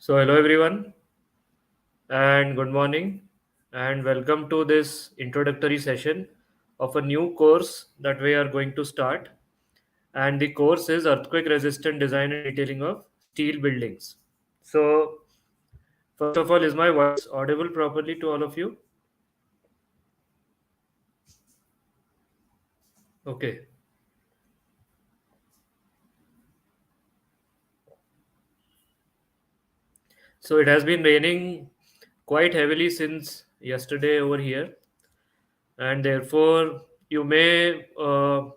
So, hello everyone, and good morning, and welcome to this introductory session of a new course that we are going to start. And the course is Earthquake Resistant Design and Detailing of Steel Buildings. So, first of all, is my voice audible properly to all of you? Okay. So, it has been raining quite heavily since yesterday over here, and therefore you may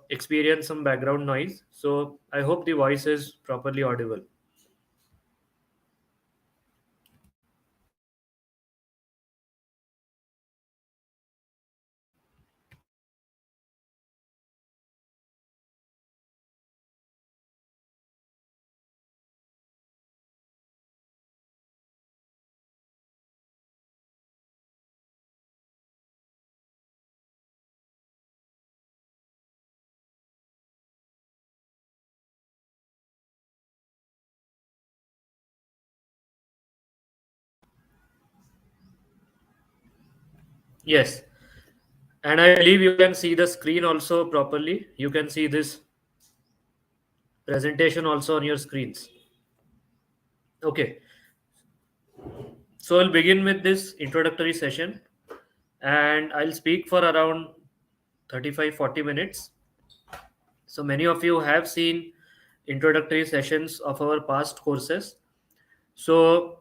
experience some background noise. So, I hope the voice is properly audible. Yes, and I believe you can see the screen also properly. You can see this presentation also on your screens. Okay, so I'll begin with this introductory session and I'll speak for around 35-40 minutes. So many of you have seen introductory sessions of our past courses. So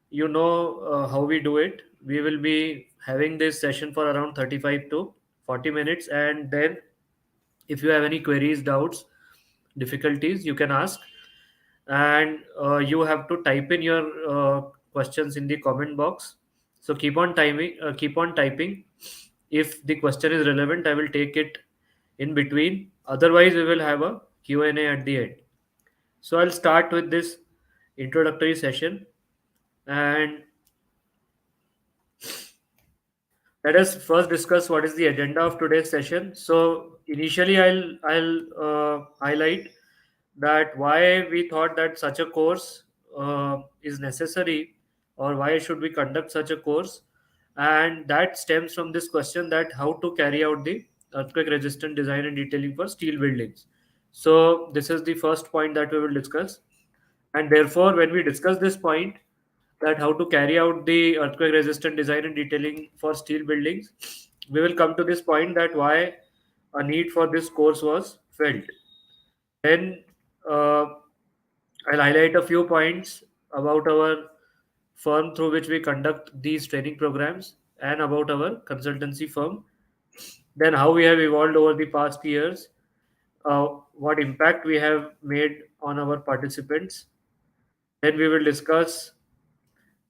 you know how we do it. We will be having this session for around 35 to 40 minutes, and then if you have any queries, doubts, difficulties, you can ask, and you have to type in your questions in the comment box. So keep on typing. If the question is relevant, I will take it in between. Otherwise, we will have a Q&A at the end. So I'll start with this introductory session, and let us first discuss what is the agenda of today's session. So initially, I'll highlight that why we thought that such a course is necessary, or why should we conduct such a course, and that stems from this question that how to carry out the earthquake resistant design and detailing for steel buildings. So this is the first point that we will discuss, and therefore when we discuss this point, that how to carry out the earthquake resistant design and detailing for steel buildings, we will come to this point that why a need for this course was felt. Then uh, I'll highlight a few points about our firm through which we conduct these training programs and about our consultancy firm. Then how we have evolved over the past years, what impact we have made on our participants. Then we will discuss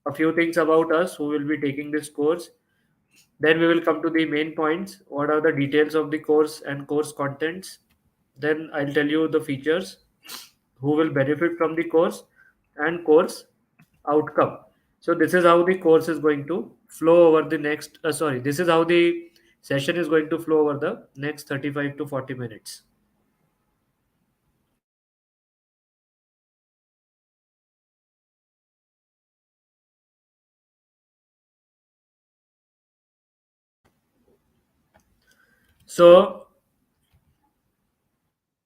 a few things about us who will be taking this course. Then we will come to the main points. What are the details of the course and course contents? Then I'll tell you the features, who will benefit from the course, and course outcome. So this is how the course is going to flow over the next. Sorry, this is how the session is going to flow over the next 35 to 40 minutes. So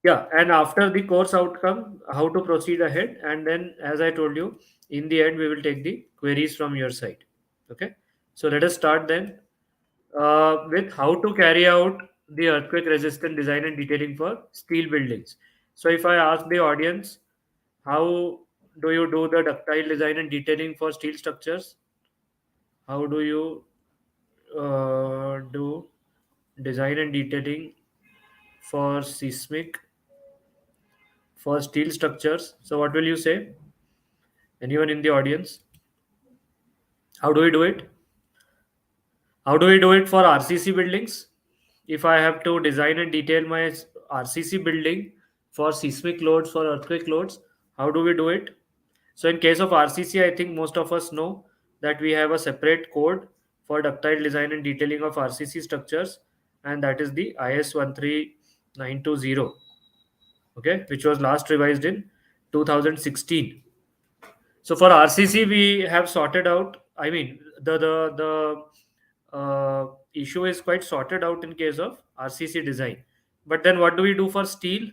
yeah, and after the course outcome, how to proceed ahead, and then as I told you, in the end we will take the queries from your side. Okay, so let us start then with how to carry out the earthquake resistant design and detailing for steel buildings. So if I ask the audience, how do you do the ductile design and detailing for steel structures? How do you do design and detailing for seismic for steel structures? So what will you say? Anyone in the audience? How do we do it? How do we do it for RCC buildings? If I have to design and detail my RCC building for seismic loads, for earthquake loads, how do we do it? So in case of RCC, I think most of us know that we have a separate code for ductile design and detailing of RCC structures, and that is the IS 13920, okay, which was last revised in 2016. So for RCC, we have sorted out. I mean, the issue is quite sorted out in case of RCC design. But then, what do we do for steel?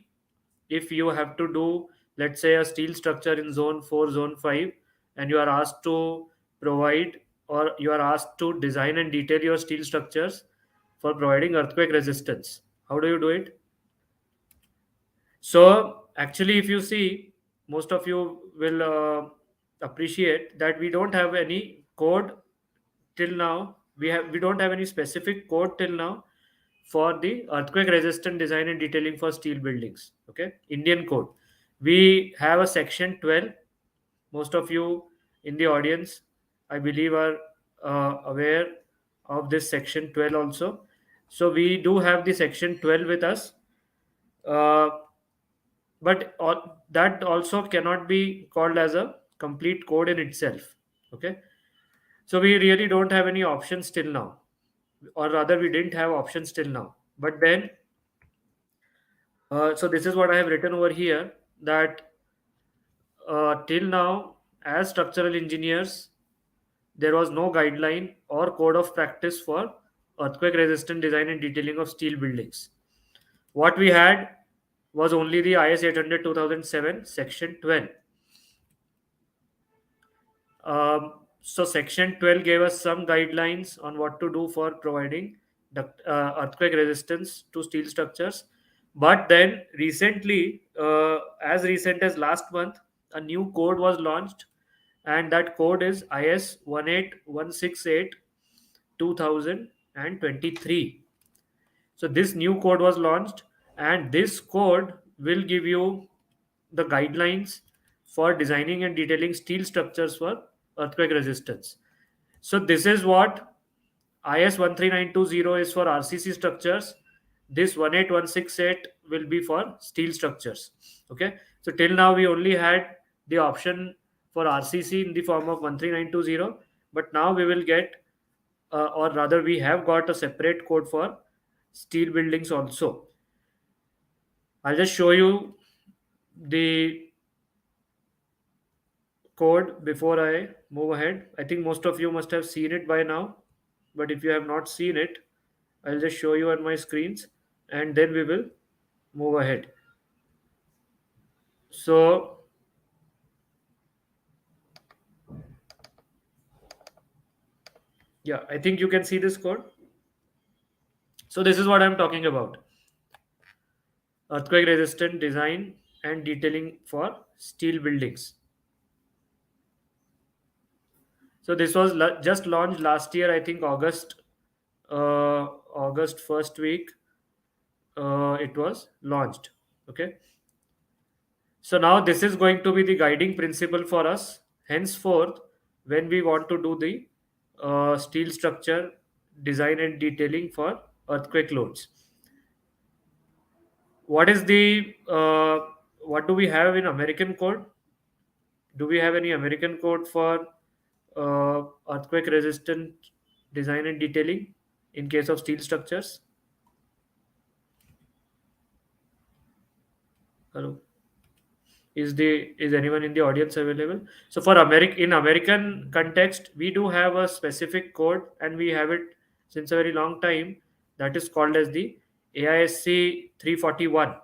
If you have to do, let's say, a steel structure in zone 4, zone 5, and you are asked to provide, or you are asked to design and detail your steel structures for providing earthquake resistance, how do you do it? So actually, if you see, most of you will appreciate that we don't have any code till now. We don't have any specific code till now for the earthquake resistant design and detailing for steel buildings. Okay, Indian code. We have a section 12. Most of you in the audience, I believe, are aware of this section 12 also. So we do have the section 12 with us. Uh, but that also cannot be called as a complete code in itself. Okay, so we really don't have any options till now, or rather we didn't have options till now. But then so this is what I have written over here, that till now, as structural engineers, there was no guideline or code of practice for earthquake resistant design and detailing of steel buildings. What we had was only the IS 800 2007 section 12. So section 12 gave us some guidelines on what to do for providing earthquake resistance to steel structures. But then recently, as recent as last month, a new code was launched, and that code is IS 18168 2023. So this new code was launched, and this code will give you the guidelines for designing and detailing steel structures for earthquake resistance. So this is what IS 13920 is for RCC structures. This 18168 will be for steel structures. Okay. So till now we only had the option for RCC in the form of 13920, but now we will get, or rather, we have got a separate code for steel buildings also. I'll just show you the code before I move ahead. I think most of you must have seen it by now, but if you have not seen it, I'll just show you on my screens, and then we will move ahead. So, yeah, I think you can see this code. So, this is what I'm talking about: earthquake resistant design and detailing for steel buildings. So, this was just launched last year, I think August first week. It was launched. Okay. So now this is going to be the guiding principle for us henceforth when we want to do the steel structure design and detailing for earthquake loads. What is the what do we have in American code? Do we have any American code for earthquake resistant design and detailing in case of steel structures? Hello. Is anyone in the audience available? So for American context, we do have a specific code, and we have it since a very long time, that is called as the AISC 341.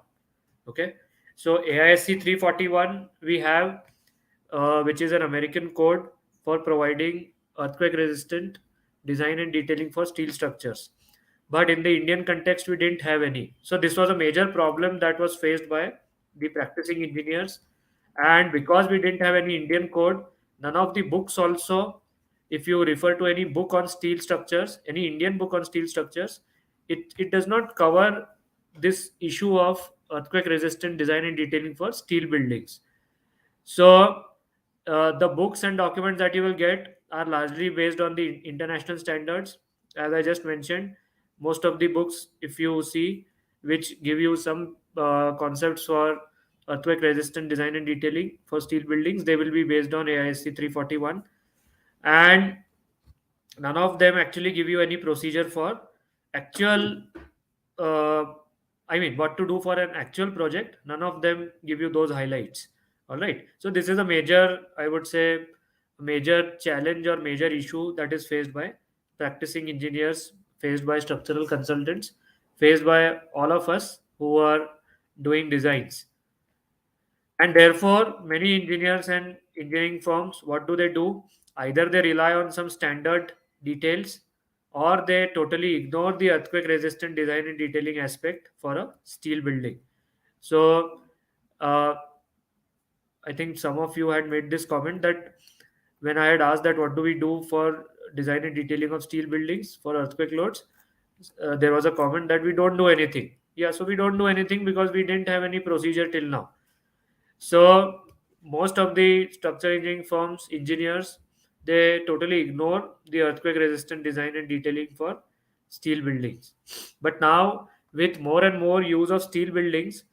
Okay, so AISC 341 we have, which is an American code for providing earthquake resistant design and detailing for steel structures. But in the Indian context, we didn't have any. So this was a major problem that was faced by the practicing engineers. And because we didn't have any Indian code, none of the books also, if you refer to any book on steel structures, any Indian book on steel structures, it does not cover this issue of earthquake resistant design and detailing for steel buildings. So the books and documents that you will get are largely based on the international standards. As I just mentioned, most of the books, if you see, which give you some concepts for earthquake resistant design and detailing for steel buildings, they will be based on AISC 341. And none of them actually give you any procedure for actual, uh, I mean, what to do for an actual project. None of them give you those highlights. All right. So this is a major, I would say, major challenge or major issue that is faced by practicing engineers, faced by structural consultants, faced by all of us who are doing designs. And therefore, many engineers and engineering firms, what do? Either they rely on some standard details, or they totally ignore the earthquake resistant design and detailing aspect for a steel building. So, uh, I think some of you had made this comment that when I had asked that what do we do for design and detailing of steel buildings for earthquake loads, there was a comment that we don't do anything. Yeah, so we don't do anything because we didn't have any procedure till now. So most of the structural engineering firms, engineers, they totally ignore the earthquake resistant design and detailing for steel buildings. But now with more and more use of steel buildings,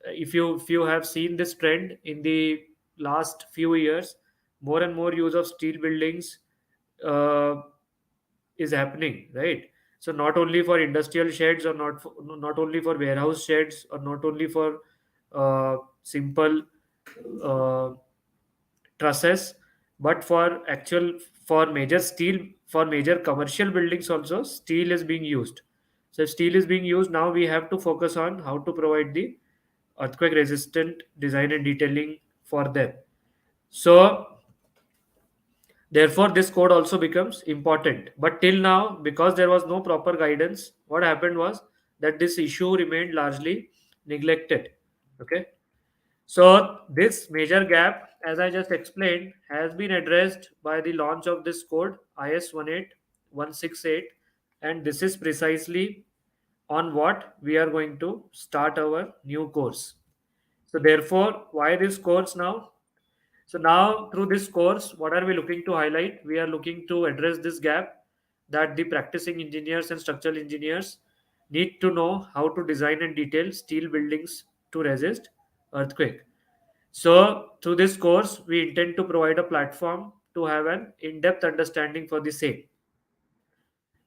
if you have seen this trend in the last few years, more and more use of steel buildings uh, is happening, right? So not only for industrial sheds, or not only for warehouse sheds, or not only for simple uh, trusses, but for actual, for major steel, for major commercial buildings also steel is being used. So if steel is being used, now we have to focus on how to provide the earthquake resistant design and detailing for them. So therefore this code also becomes important. But till now, because there was no proper guidance, what happened was that this issue remained largely neglected. Okay. So this major gap, as I just explained, has been addressed by the launch of this code IS 18168, and this is precisely on what we are going to start our new course. So therefore, why this course now? So now through this course, what are we looking to highlight? We are looking to address this gap that the practicing engineers and structural engineers need to know how to design and detail steel buildings to resist earthquake. So through this course, we intend to provide a platform to have an in-depth understanding for the same.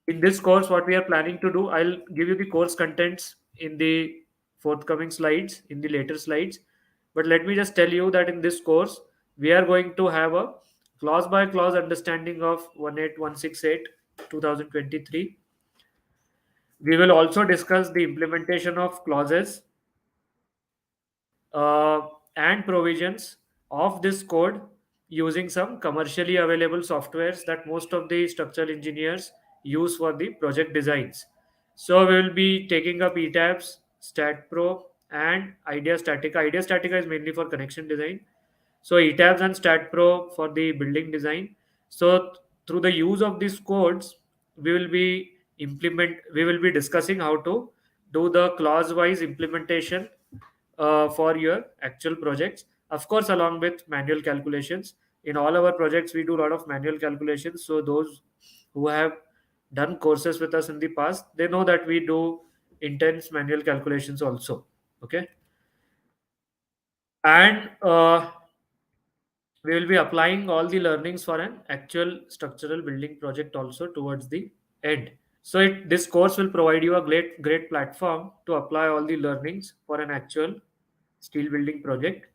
In this course, what we are planning to do, I'll give you the course contents in the forthcoming slides, in the later slides. But let me just tell you that in this course, we are going to have a clause by clause understanding of 18168 2023. We will also discuss the implementation of clauses uh, and provisions of this code using some commercially available softwares that most of the structural engineers use for the project designs. So we will be taking up ETABS, StatPro, and Idea Statica. Idea Statica is mainly for connection design. So ETABS and StatPro for the building design. So through the use of these codes, we will be discussing how to do the clause wise implementation for your actual projects, of course along with manual calculations. In all our projects we do a lot of manual calculations, so those who have done courses with us in the past, they know that we do intense manual calculations also. Okay. And we will be applying all the learnings for an actual structural building project also towards the end. So this course will provide you a great platform to apply all the learnings for an actual steel building project,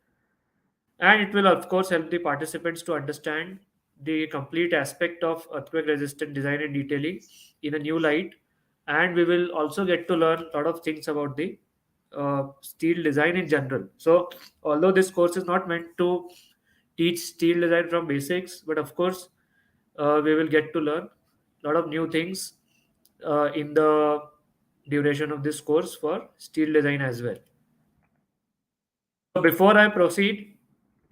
and it will of course help the participants to understand the complete aspect of earthquake resistant design and detailing in a new light. And we will also get to learn a lot of things about the steel design in general. So although this course is not meant to teach steel design from basics, but of course we will get to learn a lot of new things in the duration of this course for steel design as well. So before I proceed,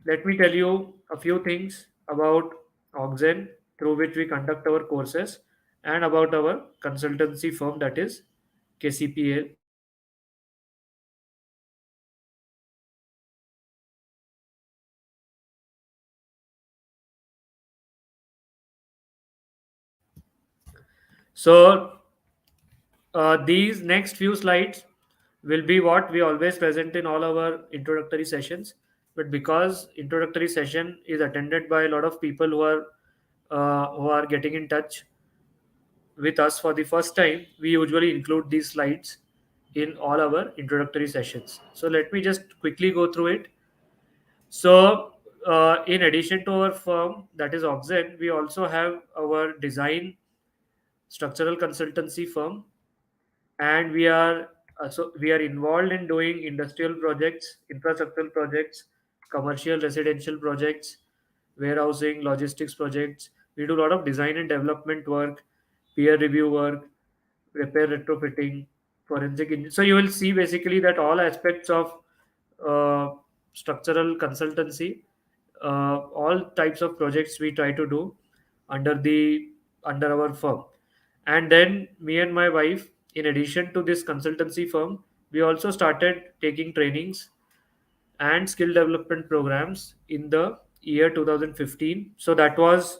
let me tell you a few things about Oxen, through which we conduct our courses, and about our consultancy firm, that is KCPL. So these next few slides will be what we always present in all our introductory sessions. But because introductory session is attended by a lot of people who are getting in touch with us for the first time, we usually include these slides in all our introductory sessions. So let me just quickly go through it. So, in addition to our firm, that is Oxen, we also have our design structural consultancy firm, and we are involved in doing industrial projects, infrastructural projects, commercial residential projects, warehousing, logistics projects. We do a lot of design and development work, peer review work, repair retrofitting, so you will see basically that all aspects of uh, structural consultancy, all types of projects we try to do under the under our firm. And then me and my wife, in addition to this consultancy firm, we also started taking trainings and skill development programs in the year 2015. So that was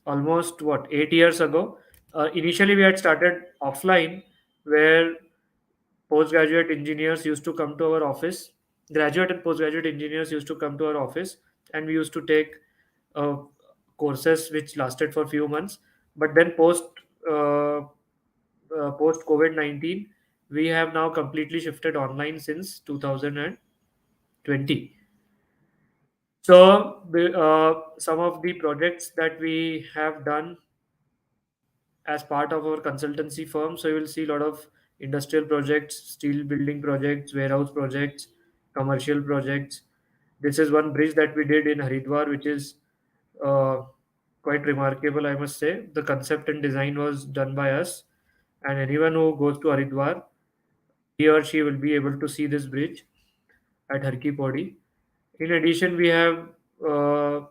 almost what, 8 years ago. Initially we had started offline, where postgraduate engineers used to come to our office. Graduate and postgraduate engineers used to come to our office, and we used to take uh, courses which lasted for few months. But then uh, post COVID-19, we have now completely shifted online since 2020. So some of the projects that we have done as part of our consultancy firm. So you will see a lot of industrial projects, steel building projects, warehouse projects, commercial projects. This is one bridge that we did in Haridwar, which is uh, quite remarkable, I must say. The concept and design was done by us, and anyone who goes to Haridwar, he or she will be able to see this bridge at Har Ki Pauri. In addition, we have uh,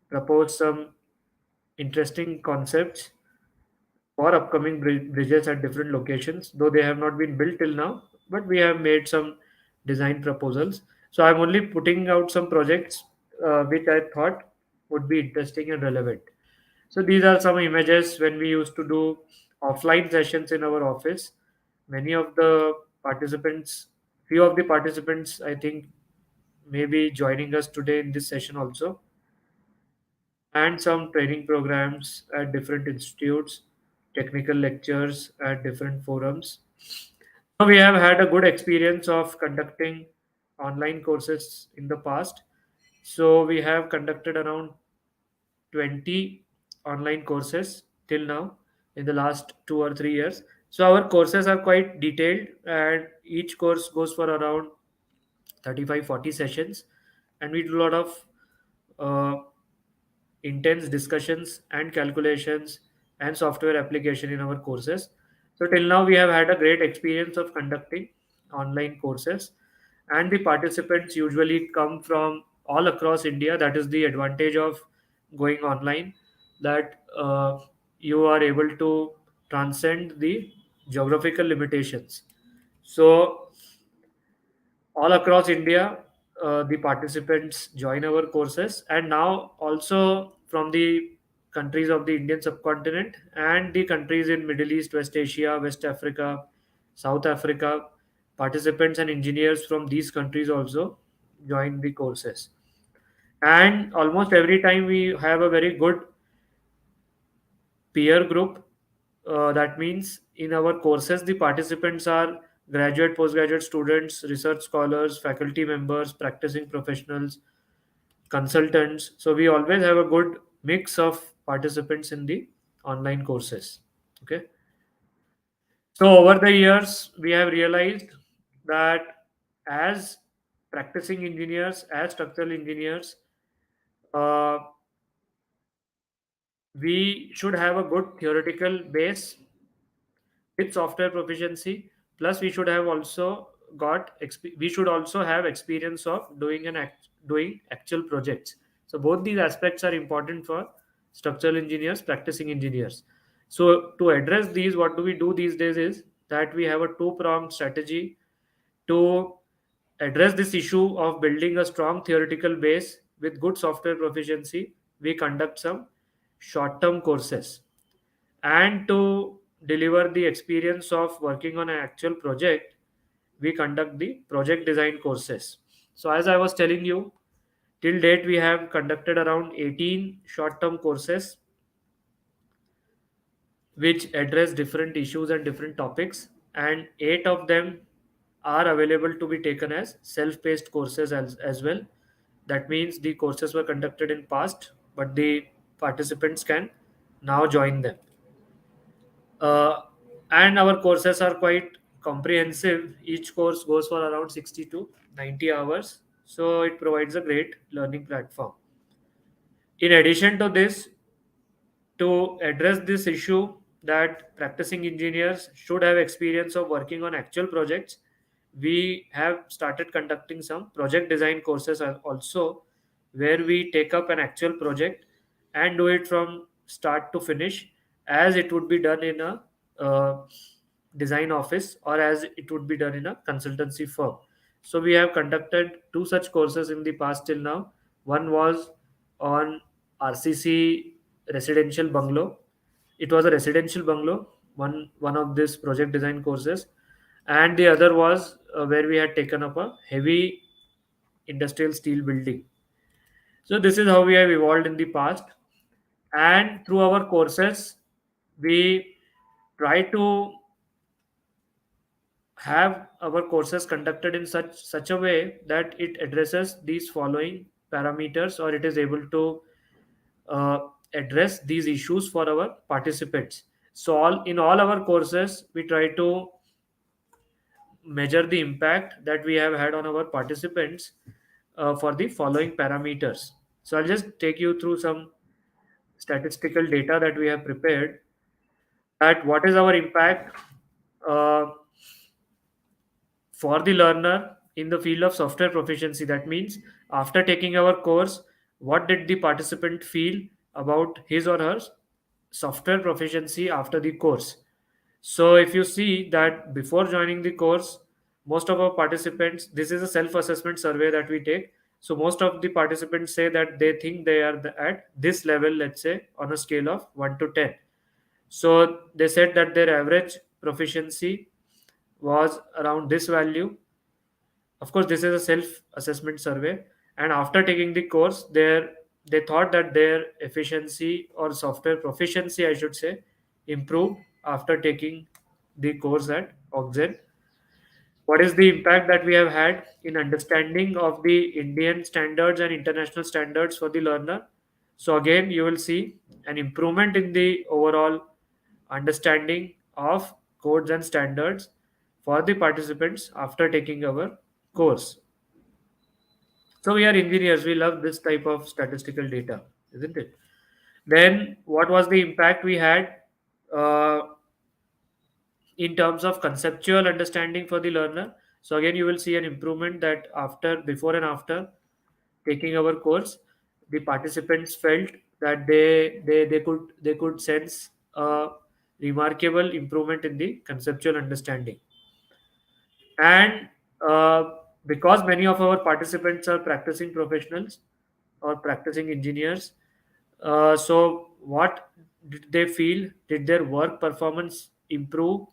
proposed some interesting concepts for upcoming bridges at different locations, though they have not been built till now, but we have made some design proposals. So I'm only putting out some projects which I thought would be interesting and relevant. So these are some images when we used to do offline sessions in our office. Many of the participants, few of the participants, I think, may be joining us today in this session also, and some training programs at different institutes, technical lectures at different forums. So we have had a good experience of conducting online courses in the past. So we have conducted around 20 online courses till now in the last 2 or 3 years. So our courses are quite detailed, and each course goes for around 35-40 sessions, and we do a lot of uh, intense discussions and calculations and software application in our courses. So till now we have had a great experience of conducting online courses, and the participants usually come from all across India. That is the advantage of going online, that you are able to transcend the geographical limitations. So all across India, the participants join our courses, and now also from the countries of the Indian subcontinent and the countries in Middle East, West Asia, West Africa, South Africa, participants and engineers from these countries also join the courses. And almost every time we have a very good peer group. That means in our courses, the participants are graduate, postgraduate students, research scholars, faculty members, practicing professionals, consultants. So we always have a good mix of participants in the online courses. Okay. So over the years, we have realized that as practicing engineers, as structural engineers, uh, we should have a good theoretical base with software proficiency. Plus we should have also we should also have experience of doing actual projects. So both these aspects are important for structural engineers, practicing engineers. So to address these, what do we do these days is that we have a two pronged strategy to address this issue of building a strong theoretical base with good software proficiency. We conduct some short term courses, and to deliver the experience of working on an actual project, we conduct the project design courses. So as I was telling you, till date we have conducted around 18 short term courses which address different issues and different topics, and 8 of them are available to be taken as self-paced courses as well. That means the courses were conducted in past, but the participants can now join them. Uh, and our courses are quite comprehensive. Each course goes for around 60 to 90 hours. So it provides a great learning platform. In addition to this, to address this issue that practicing engineers should have experience of working on actual projects, we have started conducting some project design courses also, where we take up an actual project and do it from start to finish, as it would be done in a design office, or as it would be done in a consultancy firm. So we have conducted two such courses in the past till now. One was on RCC residential bungalow. It was a residential bungalow, one of this project design courses, and the other was where we had taken up a heavy industrial steel building. So this is how we have evolved in the past, and through our courses, we try to have our courses conducted in such a way that it addresses these following parameters, or it is able to uh, address these issues for our participants. So all our courses, we try to measure the impact that we have had on our participants for the following parameters. So I'll just take you through some statistical data that we have prepared, that what is our impact uh, for the learner in the field of software proficiency. That means after taking our course, what did the participant feel about his or her software proficiency after the course. So if you see that before joining the course, most of our participants, this is a self-assessment survey that we take. So most of the participants say that they think they are at this level, let's say on a scale of 1 to 10. So they said that their average proficiency was around this value. Of course, this is a self-assessment survey, and after taking the course, they thought that their efficiency or software proficiency, I should say, improved after taking the course at Oxen. What is the impact that we have had in understanding of the Indian standards and international standards for the learner? So again, you will see an improvement in the overall understanding of codes and standards for the participants after taking our course. So we are engineers, we love this type of statistical data, isn't it? Then what was the impact we had uh, in terms of conceptual understanding for the learner? So again, you will see an improvement that after, before and after taking our course, the participants felt that they could sense a remarkable improvement in the conceptual understanding. And because many of our participants are practicing professionals or practicing engineers, so what did they feel? Did their work performance improve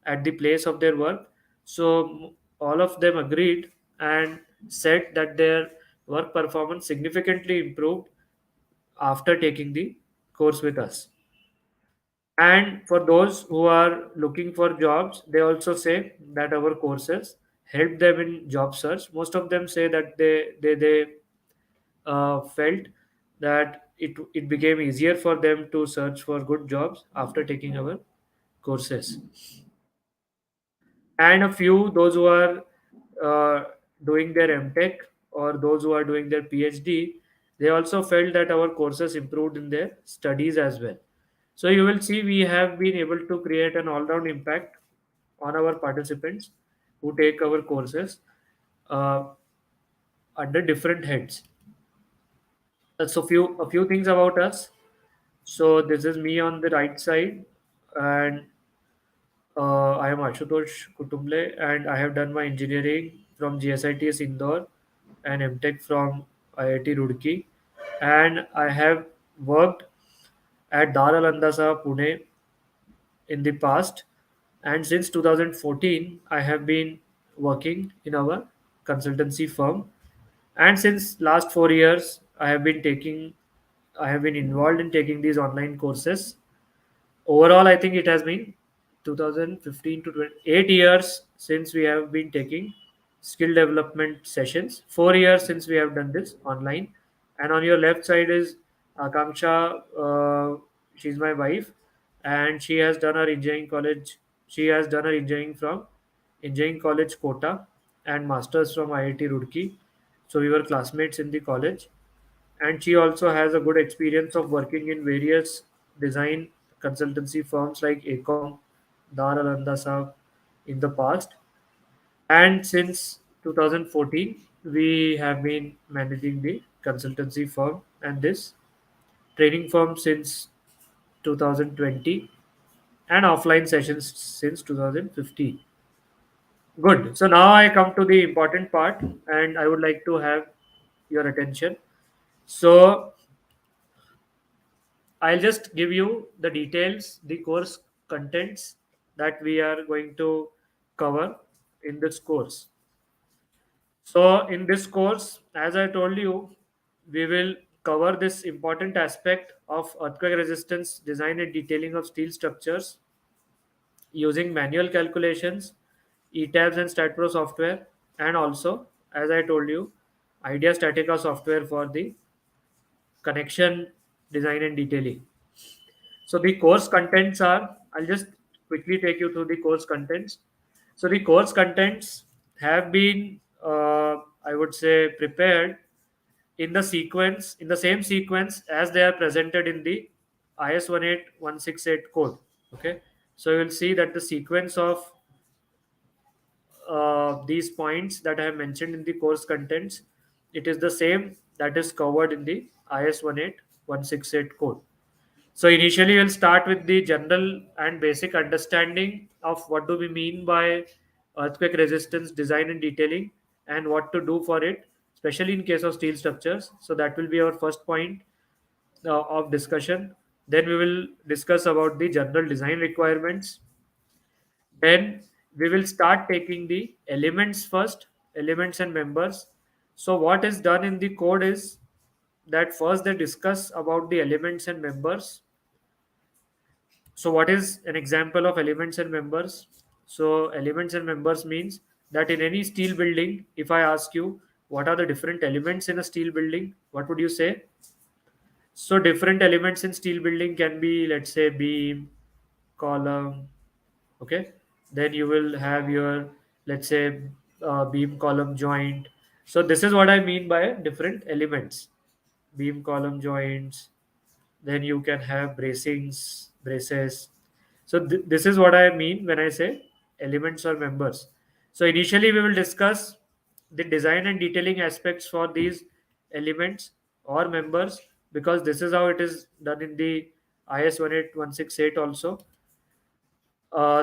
at the place of their work? So all of them agreed and said that their work performance significantly improved after taking the course with us. And for those who are looking for jobs, they also say that our courses help them in job search. Most of them say that they felt that it became easier for them to search for good jobs after taking our courses. And a few, those who are uh, doing their MTech or those who are doing their PhD, they also felt that our courses improved in their studies as well. So you will see we have been able to create an all-round impact on our participants who take our courses uh, under different heads. So a few things about us. So this is me on the right side, and I am Ashutosh Kutumble, and I have done my engineering from GSITS Indore and MTech from IIT Roorkee, and I have worked at Dar Al Andasa Pune in the past, and since 2014 I have been working in our consultancy firm, and since last 4 years I have been involved in taking these online courses. Overall, I think it has been 2015 to 20, 8 years since we have been taking skill development sessions. 4 years since we have done this online. And on your left side is Akanksha. She's my wife, and she has done her engineering college. She has done her engineering from Engineering College Kota and masters from IIT Roorkee. So we were classmates in the college, and she also has a good experience of working in various design consultancy firms like Ecom, Dar Al Andasa in the past. And since 2014, we have been managing the consultancy firm and this training firm since 2020, and offline sessions since 2015. Good. So now I come to the important part, and I would like to have your attention. So I'll just give you the details, the course contents that we are going to cover in this course. So, in this course, as I told you, we will cover this important aspect of earthquake resistance design and detailing of steel structures using manual calculations, ETABS and StatPro software, and also, as I told you, Idea Statica software for the connection design and detailing. So the course contents are, I'll just quickly take you through the course contents. So the course contents have been, I would say, prepared in the sequence, in the same sequence as they are presented in the IS 18168 code. Okay. So you'll see that the sequence of these points that I have mentioned in the course contents, it is the same that is covered in the IS 18168 code. So initially, we'll start with the general and basic understanding of what do we mean by earthquake resistance design and detailing, and what to do for it, especially in case of steel structures. So that will be our first point of discussion. Then we will discuss about the general design requirements. Then we will start taking the elements first, elements and members. So what is done in the code is that first they discuss about the elements and members. So, what is an example of elements and members? So, elements and members means that in any steel building, if I ask you what are the different elements in a steel building, what would you say? So, different elements in steel building can be, let's say, beam, column, okay. Then you will have your, let's say, beam, column, joint. So, this is what I mean by different elements: beam, column, joints. Then you can have bracings, braces. So this is what I mean when I say elements or members. So initially we will discuss the design and detailing aspects for these elements or members, because this is how it is done in the IS 18168 also.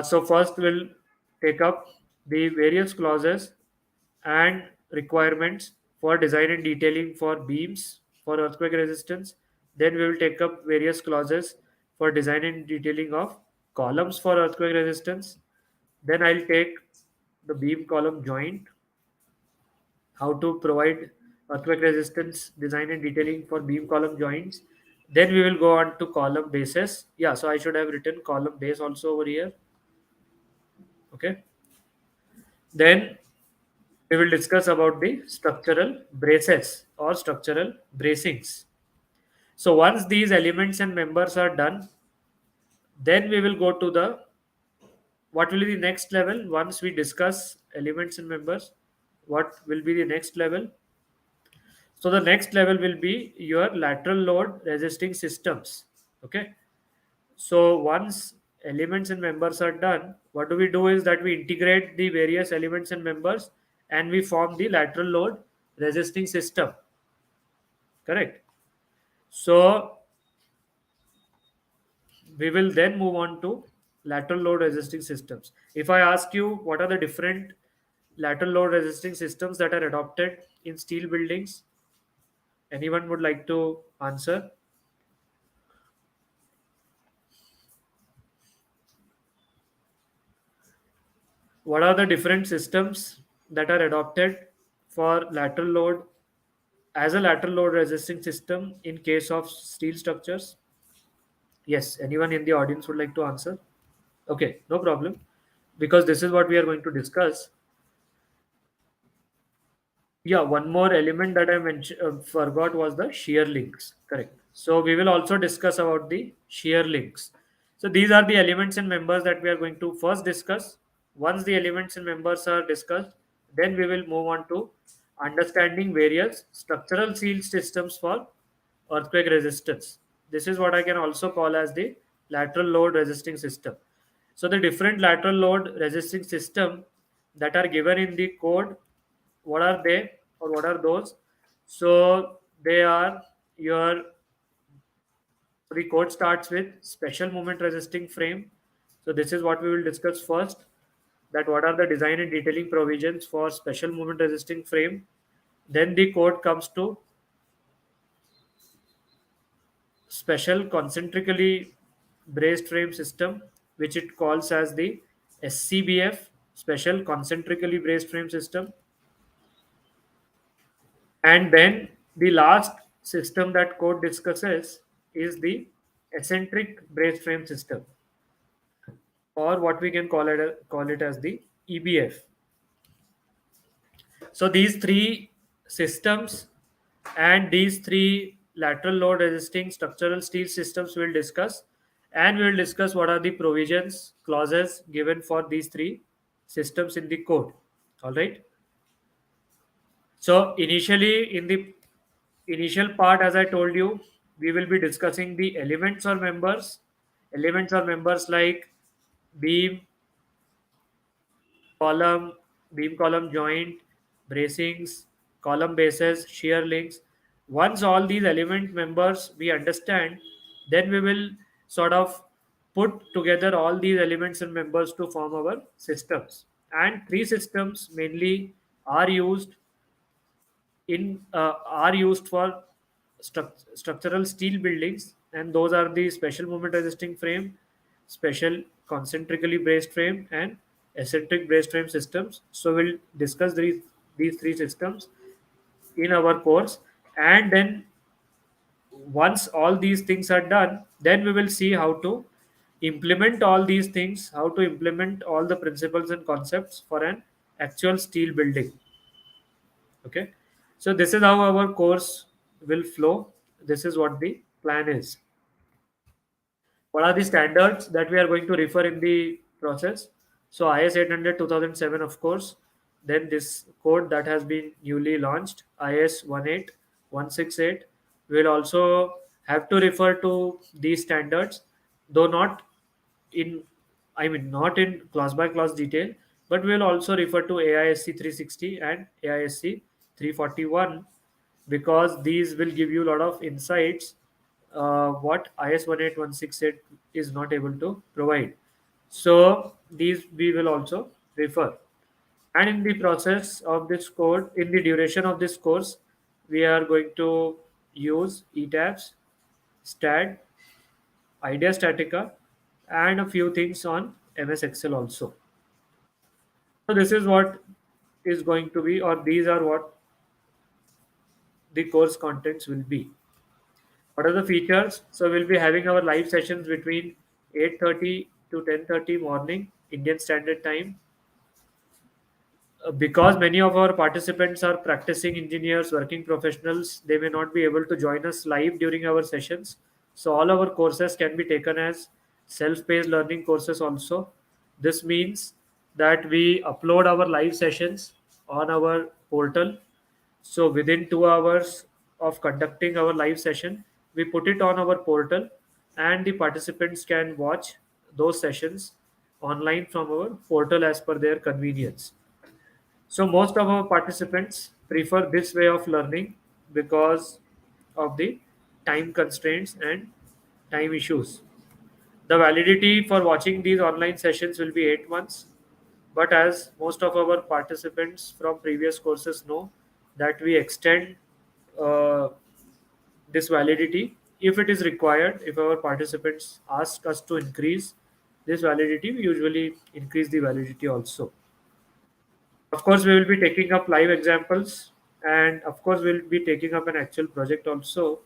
So first we'll take up the various clauses and requirements for design and detailing for beams for earthquake resistance. Then we will take up various clauses for design and detailing of columns for earthquake resistance. Then I'll take the beam column joint, how to provide earthquake resistance design and detailing for beam column joints. Then we will go on to column bases. Yeah, so I should have written column base also over here. Okay. Then we will discuss about the structural braces or structural bracings. So once these elements and members are done, then we will go to the, what will be the next level once we discuss elements and members. What will be the next level? So the next level will be your lateral load resisting systems. Okay. So once elements and members are done, what do we do is that we integrate the various elements and members and we form the lateral load resisting system. Correct. So we will then move on to lateral load resisting systems. If I ask you what are the different lateral load resisting systems that are adopted in steel buildings, anyone would like to answer? What are the different systems that are adopted for lateral load as a lateral load resisting system in case of steel structures? Yes, anyone in the audience would like to answer? Okay, no problem. Because this is what we are going to discuss. Yeah, one more element that I mentioned forgot was the shear links. Correct. So we will also discuss about the shear links. So these are the elements and members that we are going to first discuss. Once the elements and members are discussed, then we will move on to understanding various structural seal systems for earthquake resistance. This is what I can also call as the lateral load resisting system. So the different lateral load resisting system that are given in the code, what are they or what are those? So they are your, the code starts with special moment resisting frame. So this is what we will discuss first, that what are the design and detailing provisions for special moment resisting frame. Then the code comes to special concentrically braced frame system, which it calls as the SCBF, special concentrically braced frame system. And then the last system that code discusses is the eccentric braced frame system, or what we can call it as the EBF. So these three systems and these three lateral load resisting structural steel systems we'll discuss, and we'll discuss what are the provisions clauses given for these three systems in the code. All right. So initially in the initial part, as I told you, we will be discussing the elements or members. Elements or members like beam, column, beam column joint, bracings, column bases, shear links. Once all these element members we understand, then we will sort of put together all these elements and members to form our systems. And three systems mainly are used are used for structural steel buildings, and those are the special moment resisting frame, special concentrically braced frame, and eccentric braced frame systems. So we'll discuss these three systems in our course, and then once all these things are done, then we will see how to implement all these things, how to implement all the principles and concepts for an actual steel building. Okay, so this is how our course will flow. This is what the plan is. What are the standards that we are going to refer in the process? So IS 800 2007, of course. Then this code that has been newly launched, IS 18168. We'll also have to refer to these standards, though not in, I mean, not in class by class detail, but we'll also refer to AISC 360 and AISC 341, because these will give you a lot of insights what IS 18168 is not able to provide. So these we will also refer. And in the process of this code, in the duration of this course, we are going to use ETABS, STAAD, Idea Statica, and a few things on MS Excel also. So this is what is going to be, or these are what the course contents will be. What are the features? So we'll be having our live sessions between 8:30 to 10:30 morning Indian Standard Time. Because many of our participants are practicing engineers, working professionals, they may not be able to join us live during our sessions. So all our courses can be taken as self-paced learning courses also. This means that we upload our live sessions on our portal. So within 2 hours of conducting our live session, we put it on our portal, and the participants can watch those sessions online from our portal as per their convenience. So most of our participants prefer this way of learning because of the time constraints and time issues. The validity for watching these online sessions will be 8 months, but as most of our participants from previous courses know, that we extend uh, this validity if it is required. If our participants ask us to increase this validity, we usually increase the validity also. Of course, we will be taking up live examples, and of course, we'll be taking up an actual project also.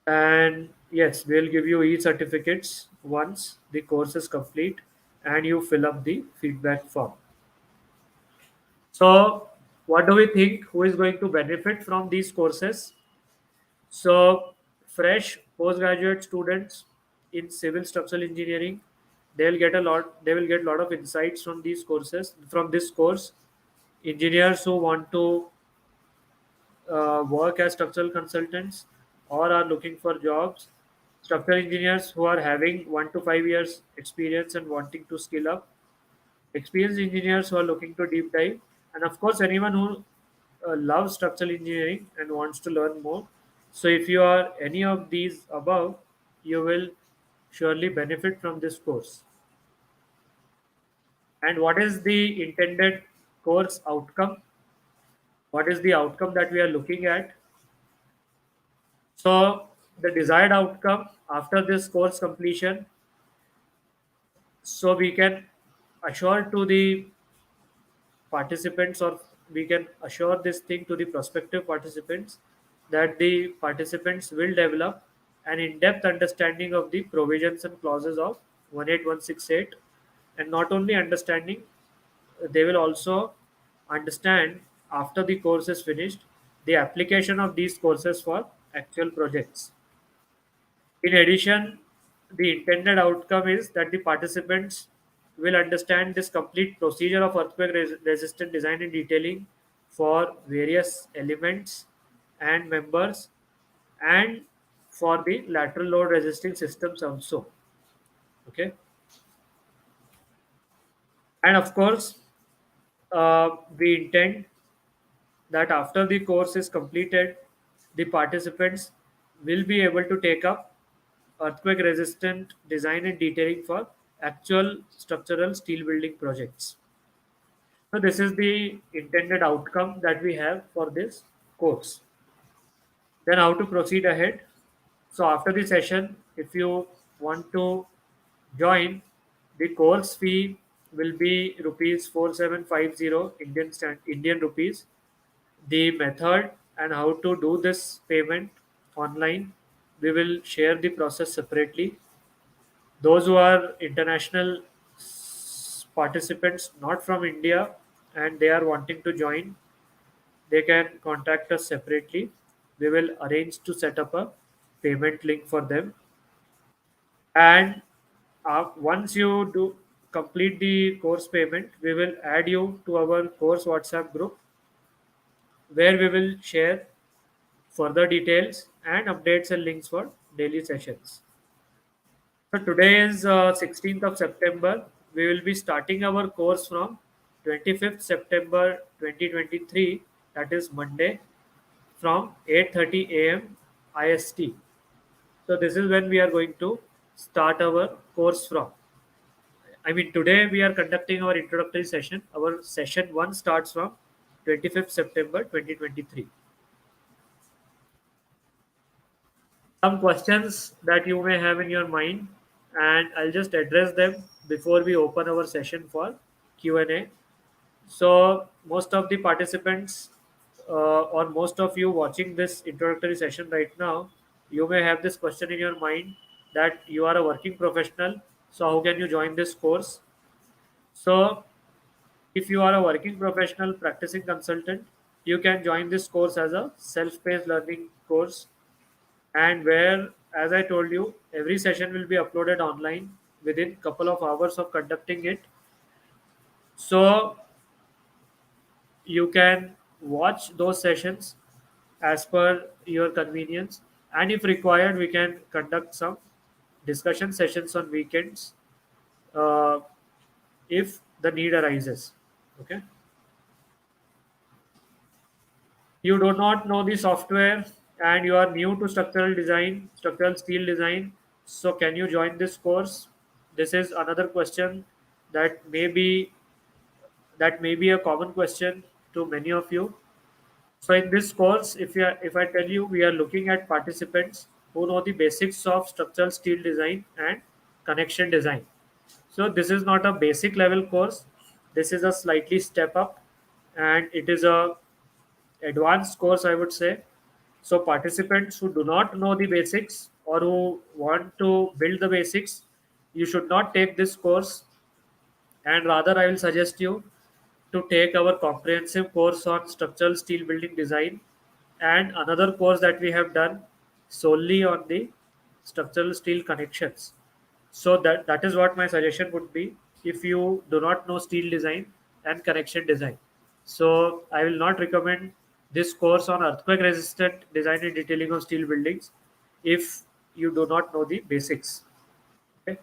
And yes, we'll give you e-certificates once the course is complete and you fill up the feedback form. So, what do we think? Who is going to benefit from these courses? So, fresh postgraduate students in civil structural engineering, they'll get a lot. They will get a lot of insights from these courses. From this course, engineers who want to work as structural consultants or are looking for jobs, structural engineers who are having 1 to 5 years experience and wanting to skill up, experienced engineers who are looking to deep dive, and of course anyone who loves structural engineering and wants to learn more. So if you are any of these above, you will surely benefit from this course. And what is the intended course outcome? What is the outcome that we are looking at? So the desired outcome after this course completion, so we can assure to the participants, or we can assure this thing to the prospective participants, that the participants will develop an in-depth understanding of the provisions and clauses of 18168, and not only understanding, they will also understand after the course is finished the application of these courses for actual projects. In addition, the intended outcome is that the participants will understand this complete procedure of earthquake resistant design and detailing for various elements and members, and for the lateral load resisting systems also. Okay, and of course, we intend that after the course is completed, the participants will be able to take up earthquake resistant design and detailing for actual structural steel building projects. So this is the intended outcome that we have for this course. Then how to proceed ahead? So after the session, if you want to join, the course fee will be rupees 4750 Indian rupees. The method and how to do this payment online, we will share the process separately. Those who are international participants not from India and they are wanting to join, they can contact us separately. We will arrange to set up a payment link for them. And once you do complete the course payment, we will add you to our course WhatsApp group, where we will share further details and updates and links for daily sessions. So today is 16th of September. We will be starting our course from 25th September 2023, that is Monday, from 8:30 a.m. IST. So this is when we are going to start our course from. I mean, today we are conducting our introductory session. Our session 1 starts from 25th September 2023. Some questions that you may have in your mind, and I'll just address them before we open our session for Q&A. So most of the participants, or most of you watching this introductory session right now, you may have this question in your mind, that you are a working professional, so how can you join this course? So if you are a working professional practicing consultant, you can join this course as a self-paced learning course, and where, as I told you, every session will be uploaded online within couple of hours of conducting it. So you can watch those sessions as per your convenience, and if required we can conduct some discussion sessions on weekends, uh, if the need arises. Okay, you do not know the software and you are new to structural steel design, so can you join this course? This is another question that may be that may be a common question to many of you. So in this course, if I tell you, we are looking at participants who know the basics of structural steel design and connection design. So this is not a basic level course. This is a slightly step up, and it is a advanced course, I would say. So participants who do not know the basics or who want to build the basics, you should not take this course, and rather I will suggest you to take our comprehensive course on structural steel building design, and another course that we have done solely on the structural steel connections. So that is what my suggestion would be if you do not know steel design and connection design. So I will not recommend this course on earthquake resistant design and detailing of steel buildings if you do not know the basics. Okay.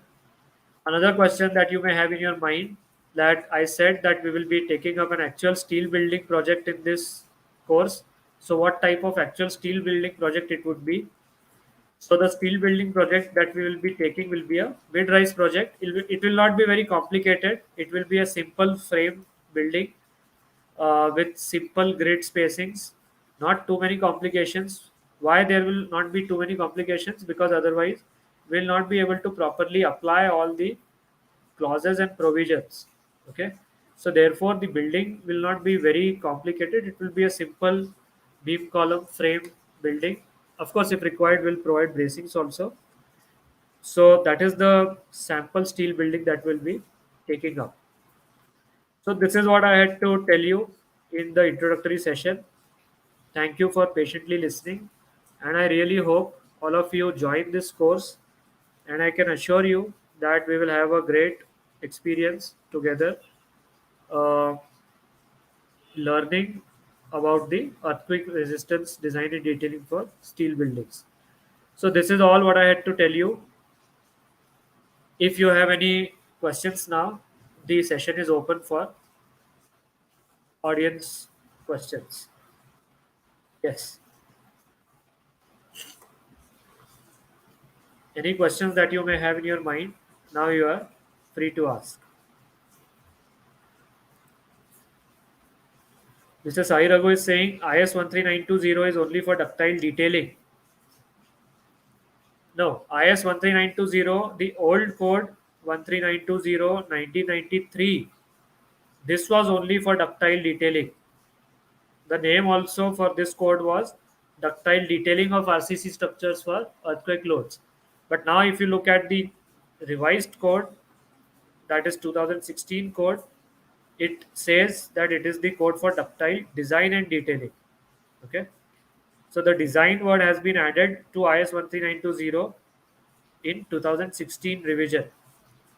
Another question that you may have in your mind, that I said that we will be taking up an actual steel building project in this course. So what type of actual steel building project it would be? So the steel building project that we will be taking will be a mid-rise project. It will not be very complicated. It will be a simple frame building with simple grid spacings, not too many complications. Why there will not be too many complications? Because otherwise we'll not be able to properly apply all the clauses and provisions. Okay, so therefore the building will not be very complicated. It will be a simple beam column frame building. Of course, if required, we'll provide bracings also. So that is the sample steel building that will be taking up. So this is what I had to tell you in the introductory session. Thank you for patiently listening, and I really hope all of you join this course, and I can assure you that we will have a great experience together, uh, learning about the earthquake resistance design and detailing for steel buildings. So this is all what I had to tell you. If you have any questions now, the session is open for audience questions. Yes. Any questions that you may have in your mind, now you are free to ask. Mr. Sai Raghu is saying IS 13920 is only for ductile detailing. No, IS 13920, the old code 13920 1993. This was only for ductile detailing. The name also for this code was ductile detailing of RCC structures for earthquake loads. But now, if you look at the revised code, that is 2016 code, it says that it is the code for ductile design and detailing. Okay, so the design word has been added to IS 13920 in 2016 revision.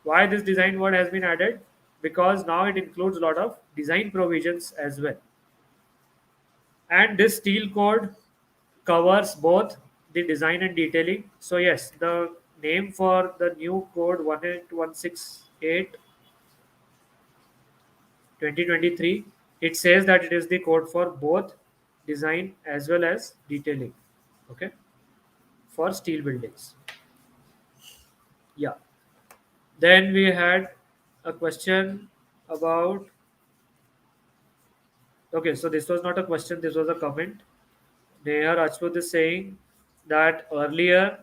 Why this design word has been added? Because now it includes a lot of design provisions as well. And this steel code covers both the design and detailing. So yes, the name for the new code 18168 2023, it says that it is the code for both design as well as detailing. Okay, for steel buildings. Yeah. Then we had a question about. Okay, so this was not a question, this was a comment. Neha Rajput is saying that earlier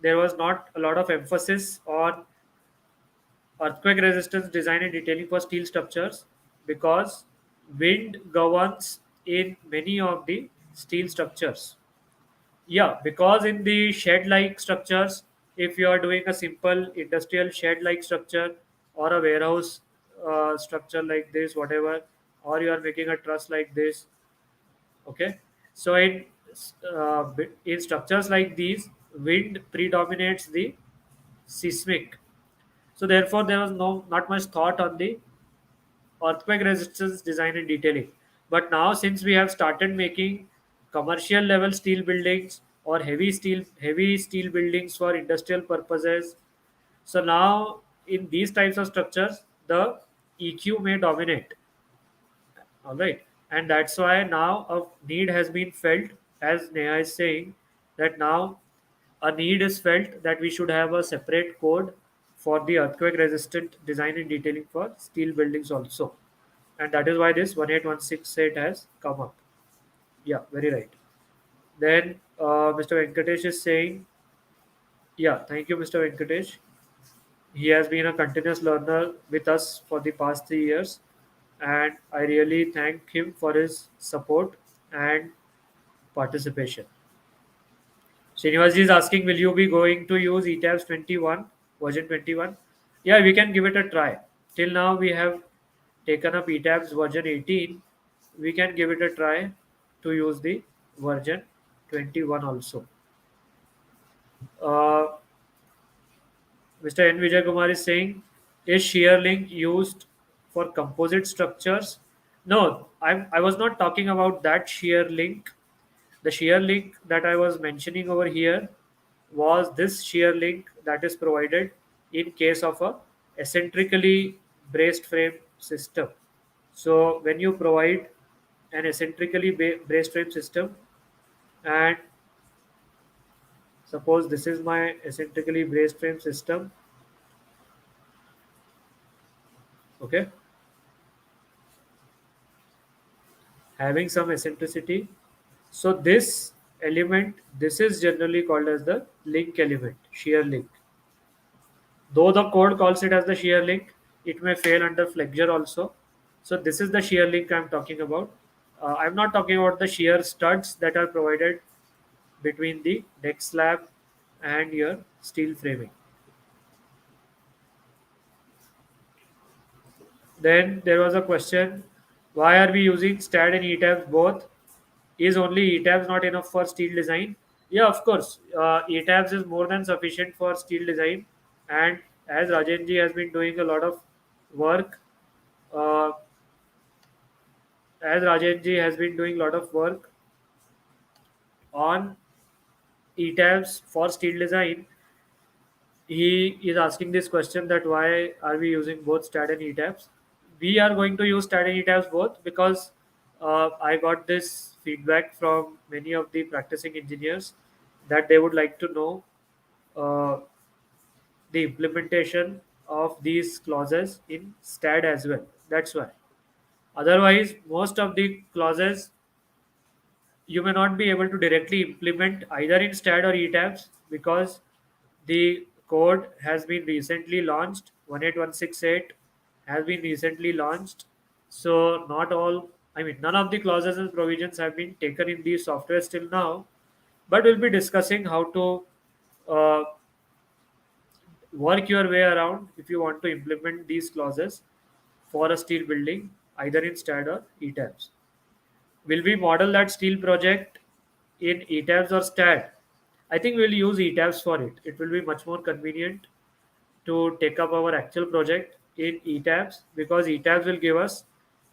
there was not a lot of emphasis on earthquake resistance design and detailing for steel structures because wind governs in many of the steel structures. Yeah, because in the shed like structures, if you are doing a simple industrial shed like structure or a warehouse structure like this, whatever, or you are making a truss like this, okay, so in structures like these, wind predominates the seismic. So therefore there was no not much thought on the earthquake resistance design and detailing. But now since we have started making commercial level steel buildings or heavy steel buildings for industrial purposes, so now in these types of structures the EQ may dominate. All right, and that's why now a need has been felt, as Neha is saying, that now a need is felt that we should have a separate code for the earthquake resistant design and detailing for steel buildings also. And that is why this 18168 has come up. Yeah, very right. Then Mr. Venkatesh is saying, yeah, thank you, Mr. Venkatesh. He has been a continuous learner with us for the past 3 years, and I really thank him for his support and participation. Srinivas is asking, will you be going to use ETABS 21? version 21. Yeah, we can give it a try. Till now we have taken up ETABS version 18. We can give it a try to use the version 21 also. uh, Mr. N. Vijay Kumar is saying, is shear link used for composite structures? No, I was not talking about that shear link. The shear link that I was mentioning over here was this shear link that is provided in case of a eccentrically braced frame system. So when you provide an eccentrically braced frame system, and suppose this is my eccentrically braced frame system, okay, having some eccentricity. So this element, this is generally called as the link element, shear link. Though the code calls it as the shear link, it may fail under flexure also. So this is the shear link I'm talking about. I'm not talking about the shear studs that are provided between the deck slab and your steel framing. Then there was a question, why are we using STAAD and ETABS both? Is only ETABS not enough for steel design? Yeah, of course. ETABS is more than sufficient for steel design. And as Rajenji has been doing a lot of work, uh, as Rajenji has been doing a lot of work on ETABS for steel design, he is asking this question that why are we using both STAAD and ETABS? We are going to use STAAD and ETABS both because I got this feedback from many of the practicing engineers that they would like to know uh, the implementation of these clauses in STAAD as well. That's why. Otherwise, most of the clauses you may not be able to directly implement either in STAAD or ETABS because the code has been recently launched. 18168 has been recently launched. So not all, I mean, none of the clauses and provisions have been taken in these softwares till now. But we'll be discussing how to uh, work your way around if you want to implement these clauses for a steel building, either in STAAD or ETABS. Will we model that steel project in ETABS or STAAD? I think we'll use ETABS for it. It will be much more convenient to take up our actual project in ETABS because ETABS will give us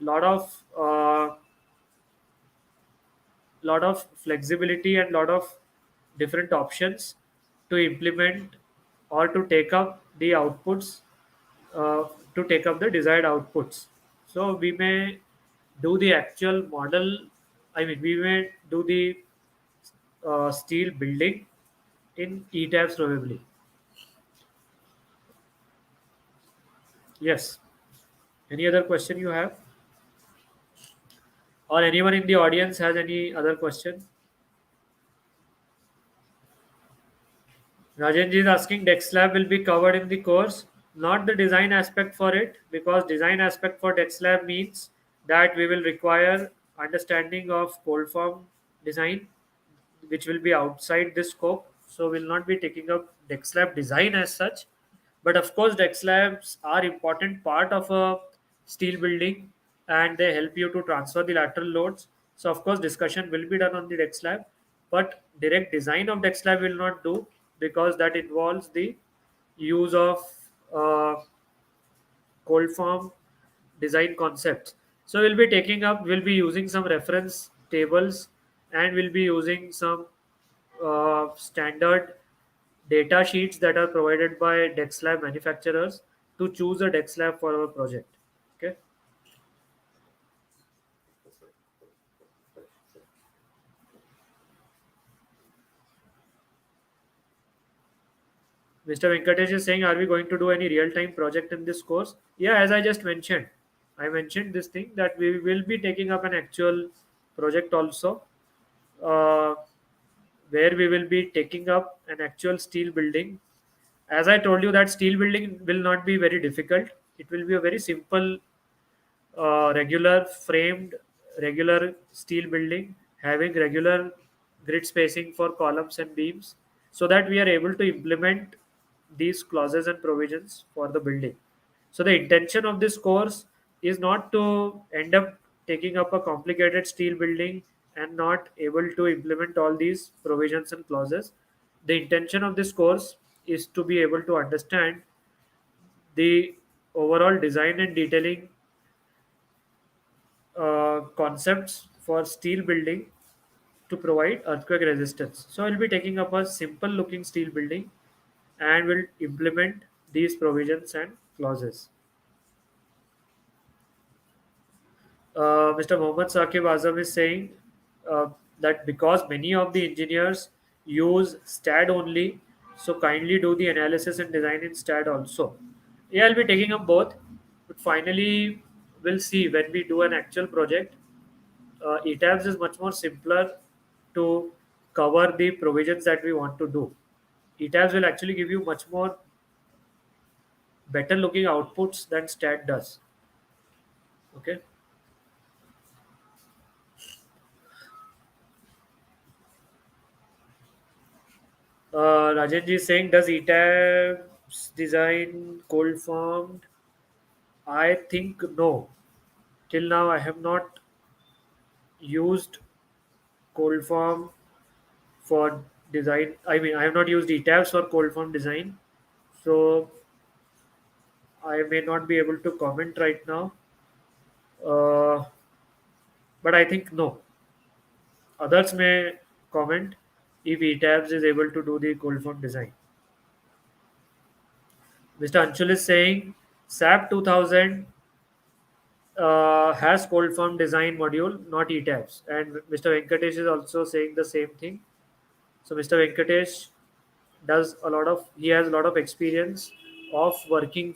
lot of lot of flexibility and lot of different options to implement or to take up the outputs, uh, to take up the desired outputs. So we may do the actual model, I mean we may do the steel building in ETABS probably. Yes. Any other question you have, or anyone in the audience has any other question? Rajenji is asking, deck slab will be covered in the course, not the design aspect for it, because design aspect for deck slab means that we will require understanding of cold form design, which will be outside this scope. So we'll not be taking up deck slab design as such. But of course, deck slabs are important part of a steel building, and they help you to transfer the lateral loads. So of course, discussion will be done on the deck slab, but direct design of deck slab will not do because that involves the use of uh, cold form design concepts. So we'll be using some reference tables, and we'll be using some standard data sheets that are provided by deck slab manufacturers to choose a deck slab for our project. Okay. Mr. Venkatesh is saying, are we going to do any real-time project in this course? Yeah, as I just mentioned, I mentioned this thing that we will be taking up an actual project also, uh, where we will be taking up an actual steel building. As I told you, that steel building will not be very difficult. It will be a very simple, regular framed, regular steel building having regular grid spacing for columns and beams, so that we are able to implement these clauses and provisions for the building. So the intention of this course is not to end up taking up a complicated steel building and not able to implement all these provisions and clauses. The intention of this course is to be able to understand the overall design and detailing concepts for steel building to provide earthquake resistance. So I'll be taking up a simple looking steel building and will implement these provisions and clauses. Mr. Mohammad Saqib Azam is saying that because many of the engineers use STAAD only, so kindly do the analysis and design in STAAD also. Yeah, I'll be taking up both, but finally we'll see when we do an actual project. ETABS is much more simpler to cover the provisions that we want to do. ETABS will actually give you much more better looking outputs than STAT does. Okay. Rajenji is saying, does ETABS design cold formed? I think no. Till now, I have not used cold form for design. I mean, I have not used ETABS for cold form design. So I may not be able to comment right now. Uh, but I think no. Others may comment if ETABS is able to do the cold form design. Mr. Anshul is saying SAP 2000 has cold form design module, not ETABS. And Mr. Venkatesh is also saying the same thing. So Mr. Venkatesh he has a lot of experience of working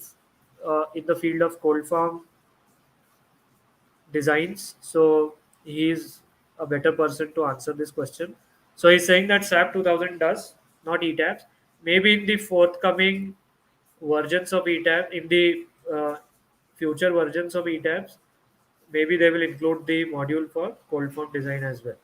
in the field of cold form designs. So he is a better person to answer this question. So he's saying that SAP 2000 does, not ETABS. Maybe in the forthcoming versions of ETABS, in the future versions of ETABS, maybe they will include the module for cold form design as well.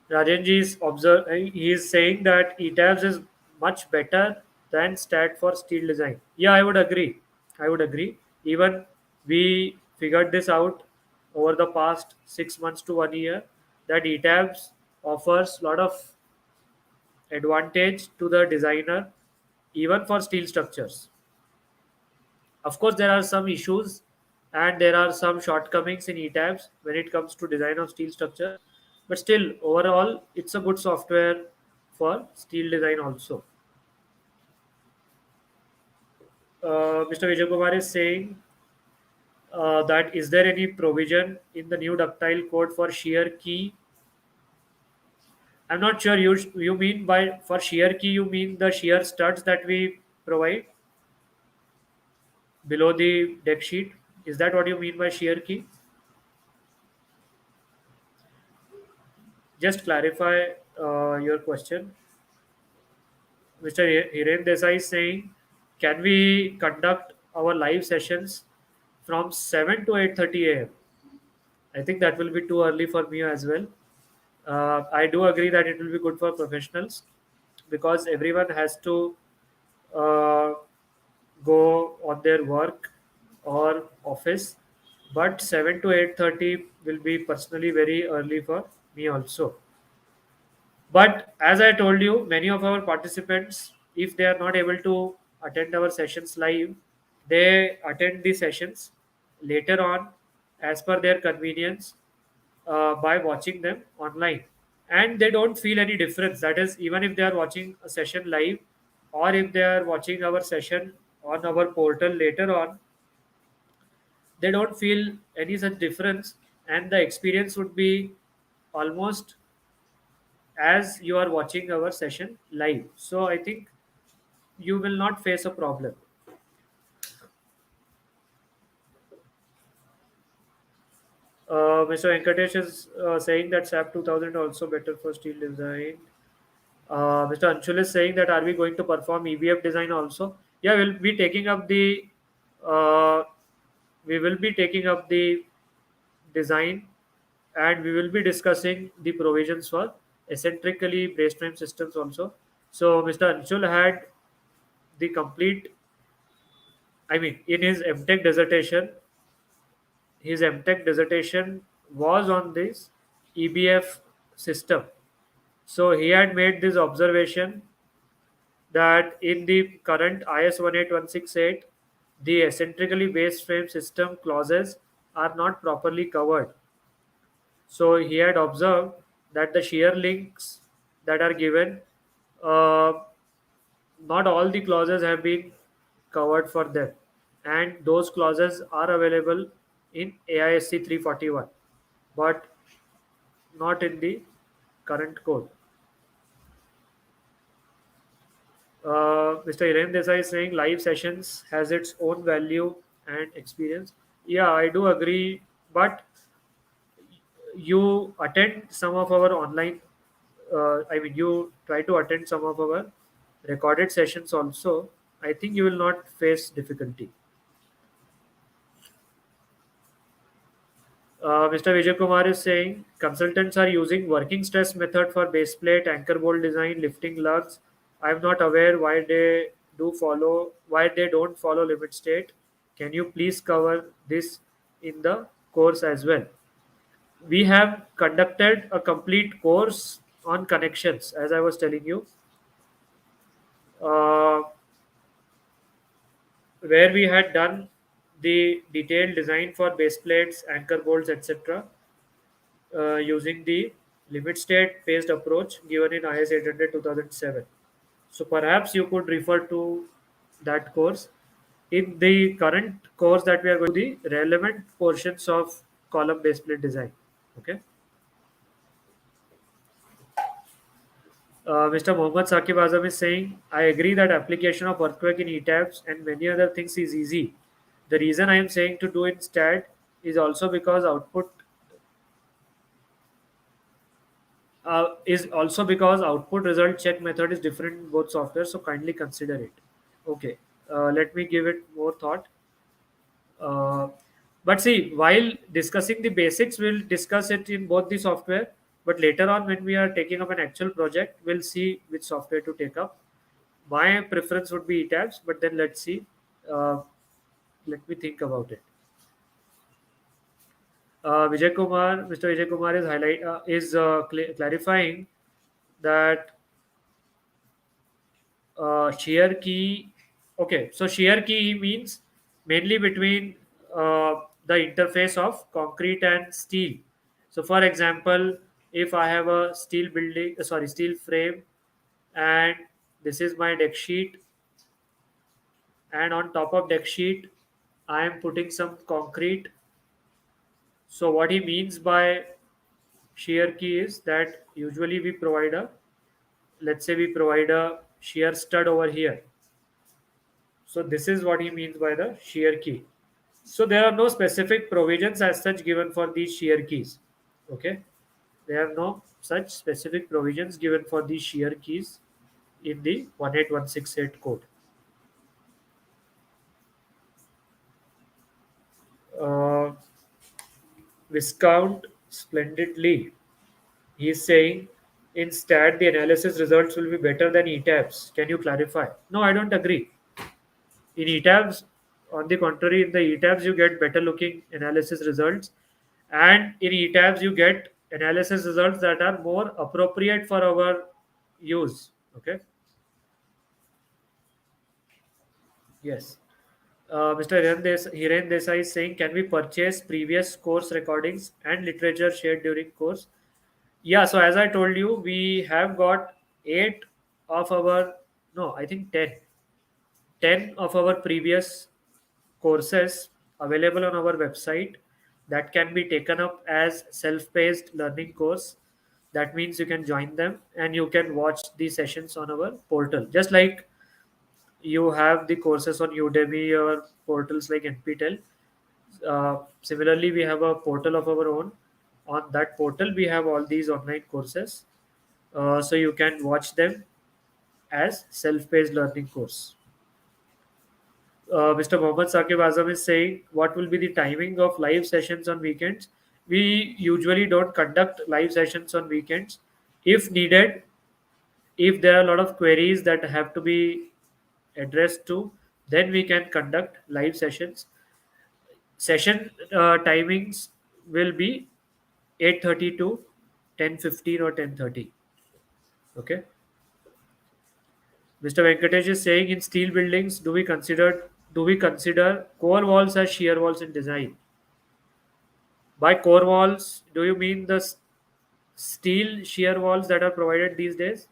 Rajenji he is saying that ETABS is much better than STAT for steel design. Yeah, I would agree. I would agree. Even we figured this out over the past 6 months to 1 year that ETABS offers a lot of advantage to the designer even for steel structures. Of course, there are some issues and there are some shortcomings in ETABS when it comes to design of steel structure, but still, overall, it's a good software for steel design also. Mr. Vijay Kumar is saying that is there any provision in the new ductile code for shear key? I'm not sure. You mean by for shear key you mean the shear studs that we provide below the deck sheet? Is that what you mean by shear key? Just clarify your question. Mr. Hiren Desai is saying, can we conduct our live sessions from 7 to 8:30 a.m.? I think that will be too early for me as well. I do agree that it will be good for professionals because everyone has to uh, go on their work or office. But 7 to 8:30 will be personally very early for me also. But as I told you, many of our participants, if they are not able to attend our sessions live, they attend the sessions later on as per their convenience by watching them online. And they don't feel any difference. That is, even if they are watching a session live or if they are watching our session on our portal later on, they don't feel any such difference. And the experience would be almost as you are watching our session live. So I think you will not face a problem. Mr. Venkatesh is saying that SAP 2000 also better for steel design. Mr. Anshul is saying that are we going to perform EBF design also? Yeah, we'll be taking up the uh, we will be taking up the design and we will be discussing the provisions for eccentrically braced frame systems also. So Mr. Anshul had the complete, I mean, in his MTech dissertation was on this EBF system. So he had made this observation that in the current IS 18168, the eccentrically based frame system clauses are not properly covered. So he had observed that the shear links that are given, uh, not all the clauses have been covered for them, and those clauses are available in AISC 341, but not in the current code. Mr. Hiren Desai is saying live sessions has its own value and experience. Yeah, I do agree, but you attend some of our online, I mean, you try to attend some of our recorded sessions also. I think you will not face difficulty. Mr. Vijay Kumar is saying consultants are using working stress method for base plate, anchor bolt design, lifting lugs. I'm not aware why they don't follow limit state. Can you please cover this in the course as well? We have conducted a complete course on connections, as I was telling you, uh, where we had done the detailed design for base plates, anchor bolts, etc., using the limit state based approach given in IS 800 2007. So perhaps you could refer to that course. In the current course that we are going to do, the relevant portions of column base plate design. Okay. Mr. Mohammad Saqib Azam is saying, I agree that application of earthquake in ETABS and many other things is easy. The reason I am saying to do it instead is also because output result check method is different in both software, so kindly consider it. Okay, let me give it more thought. Uh, but see, while discussing the basics, we'll discuss it in both the software. But later on, when we are taking up an actual project, we'll see which software to take up. My preference would be ETABS, but then let's see. Uh, Let me think about it. Mr. Vijay Kumar is clarifying that shear key. Okay, so shear key means mainly between the interface of concrete and steel. So for example, if I have a steel frame, and this is my deck sheet, and on top of deck sheet I am putting some concrete. So what he means by shear key is that usually we provide a, let's say we provide a shear stud over here. So this is what he means by the shear key. So there are no specific provisions as such given for these shear keys. Okay, there are no such specific provisions given for these shear keys in the 18168 code. Uh, Viscount splendidly. He is saying instead the analysis results will be better than ETABS. Can you clarify? No, I don't agree. In ETABS, on the contrary, in the ETABS you get better looking analysis results, and in ETABS you get analysis results that are more appropriate for our use. Okay. Yes. Mr. Hiren Desai is saying, can we purchase previous course recordings and literature shared during course? Yeah. So as I told you, we have got eight of our, no, I think 10 of our previous courses available on our website that can be taken up as self-paced learning course. That means you can join them and you can watch the sessions on our portal, just like you have the courses on Udemy or portals like NPTEL. Similarly, we have a portal of our own. On that portal we have all these online courses, so you can watch them as self-paced learning course. Mr. Mohammad Saqib Azam is saying, what will be the timing of live sessions on weekends? We usually don't conduct live sessions on weekends. If needed, if there are a lot of queries that have to be addressed to. Then we can conduct live sessions. Session timings will be 8:30 to 10:15 or 10:30. Okay. Mr. Venkatesh is saying in steel buildings, do we consider core walls as shear walls in design? By core walls, do you mean the steel shear walls that are provided these days?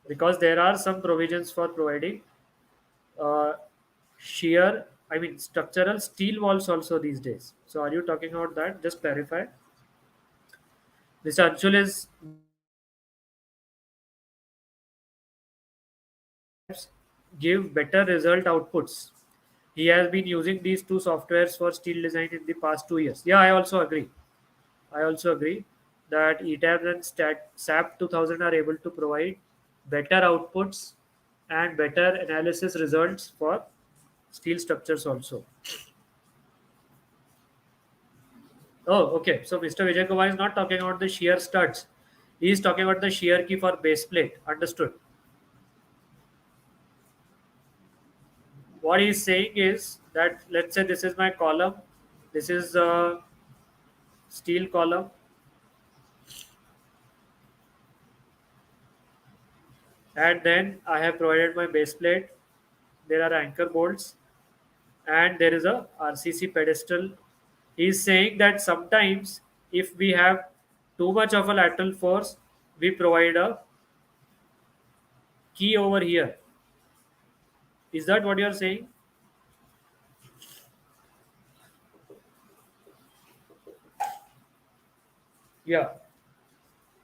Because there are some provisions for providing uh, shear, I mean structural steel walls also these days. So are you talking about that? Just clarify. Mr. Anshul is give better result outputs. He has been using these two softwares for steel design in the past 2 years. Yeah, I also agree. I also agree that ETABS and SAP 2000 are able to provide better outputs and better analysis results for steel structures also. Oh, okay. So Mr. Vijay Kumar is not talking about the shear studs. He is talking about the shear key for base plate. Understood. What he is saying is that let's say this is my column. This is a steel column, and then I have provided my base plate. There are anchor bolts, and there is a RCC pedestal. He is saying that sometimes if we have too much of a lateral force, we provide a key over here. Is that what you are saying? Yeah.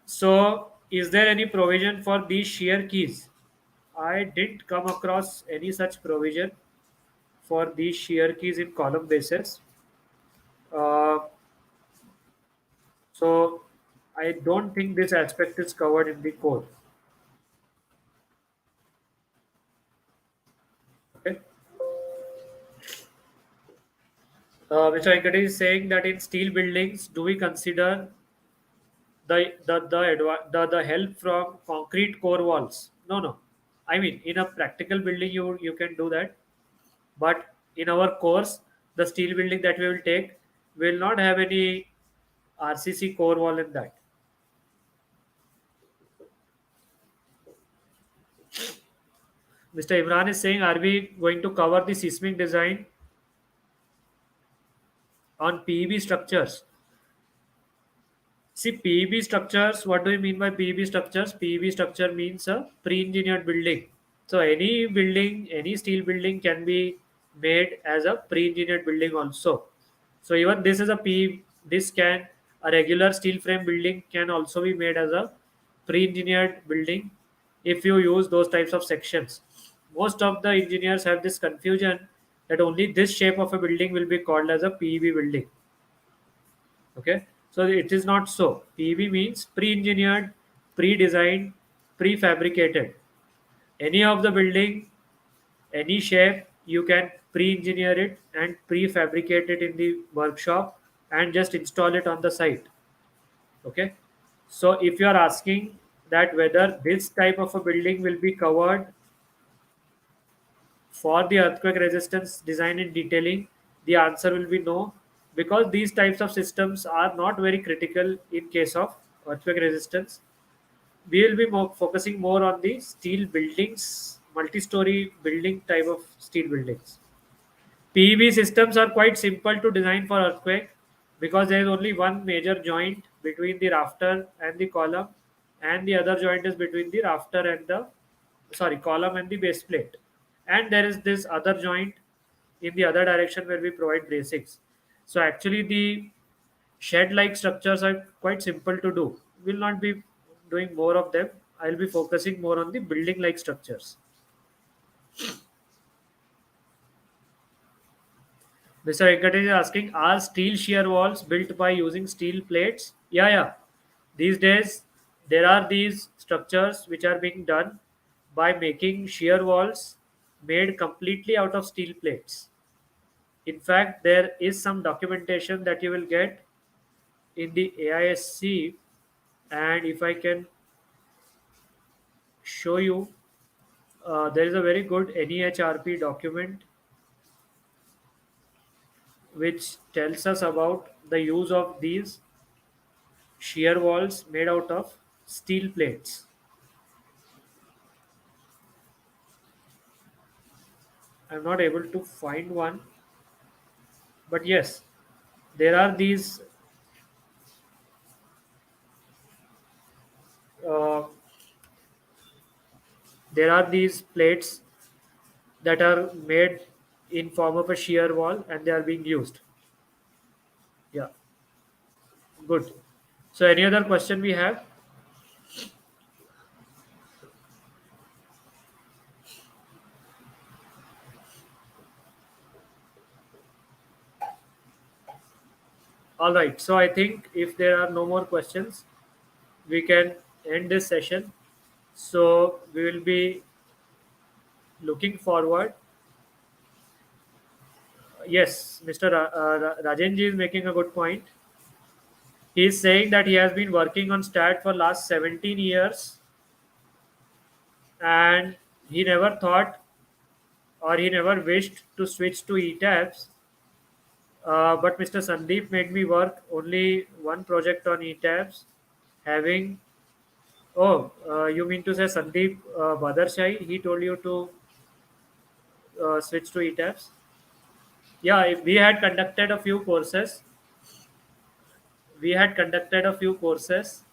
So, is there any provision for these shear keys? I didn't come across any such provision for these shear keys in column bases. Uh, so, I don't think this aspect is covered in the code. Okay. Mr. Venkatesh is saying that in steel buildings, do we consider the help from concrete core walls? No, no. I mean, in a practical building, you can do that. But in our course, the steel building that we will take will not have any RCC core wall in that. Mr. Imran is saying, are we going to cover the seismic design on PEB structures? See, PEB structures, what do you mean by PEB structures? PEB structure means a pre-engineered building. So any building, any steel building can be made as a pre-engineered building also. So even this is a P, this can, a regular steel frame building can also be made as a pre-engineered building if you use those types of sections. Most of the engineers have this confusion that only this shape of a building will be called as a PEB building. Okay, so it is not so. PEB means pre-engineered, pre-designed, prefabricated. Any of the building, any shape, you can pre-engineer it and prefabricate it in the workshop and just install it on the site. Okay, so if you are asking that whether this type of a building will be covered for the earthquake resistance design and detailing, the answer will be no, because these types of systems are not very critical in case of earthquake resistance. We will be focusing more on the steel buildings, multi-story building type of steel buildings. PEB systems are quite simple to design for earthquake because there is only one major joint between the rafter and the column, and the other joint is between the rafter and the column and the base plate. And there is this other joint in the other direction where we provide bracings. So actually the shed like structures are quite simple to do. Will not be doing more of them. I'll be focusing more on the building like structures. Mr. Venkatesh is asking, are steel shear walls built by using steel plates? Yeah, yeah. These days, there are these structures which are being done by making shear walls made completely out of steel plates. In fact, there is some documentation that you will get in the AISC, and if I can show you, there is a very good NEHRP document which tells us about the use of these shear walls made out of steel plates. I'm not able to find one, but yes, there are these uh, these plates that are made in form of a shear wall, and they are being used. Yeah, good. So any other question we have? All right. So I think if there are no more questions, we can end this session. So we will be looking forward. Yes, Mr. Rajenji is making a good point. He is saying that he has been working on STAT for last 17 years, and he never thought or he never wished to switch to ETABS. But Mr. Sandeep made me work only one project on ETABS, having. Oh, you mean to say Sandeep Badarshai? He told you to switch to ETABS? Yeah, we had conducted a few courses. We had conducted a few courses,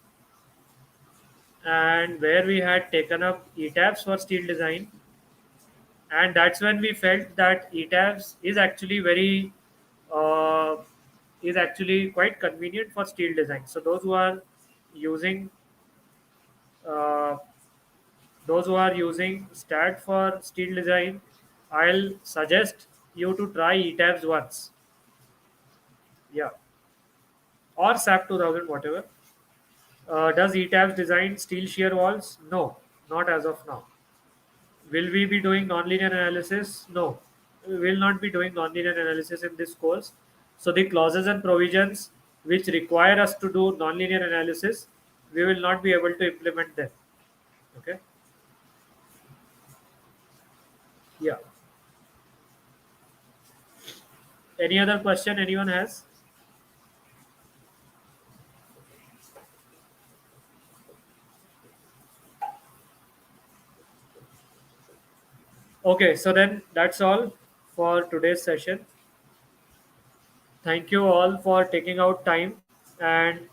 and where we had taken up ETABS for steel design, and that's when we felt that ETABS uh, is actually quite convenient for steel design. So using uh, those who are using STAT for steel design, I'll suggest you to try ETABS once. Yeah, or SAP 2000, whatever. Does ETABS design steel shear walls? No, not as of now. Will we be doing nonlinear analysis? No, we will not be doing nonlinear analysis in this course. So the clauses and provisions which require us to do nonlinear analysis, we will not be able to implement them. Okay. Yeah. Any other question anyone has? Okay, so then that's all for today's session. Thank you all for taking out time and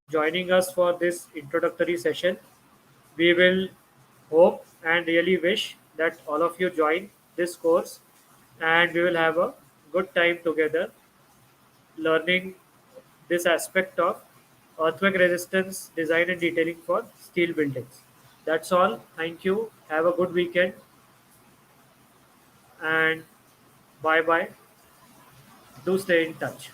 joining us for this introductory session. We will hope and really wish that all of you join this course, and we will have a good time together learning this aspect of earthquake resistance design and detailing for steel buildings. That's all. Thank you. Have a good weekend, and bye bye. Do stay in touch.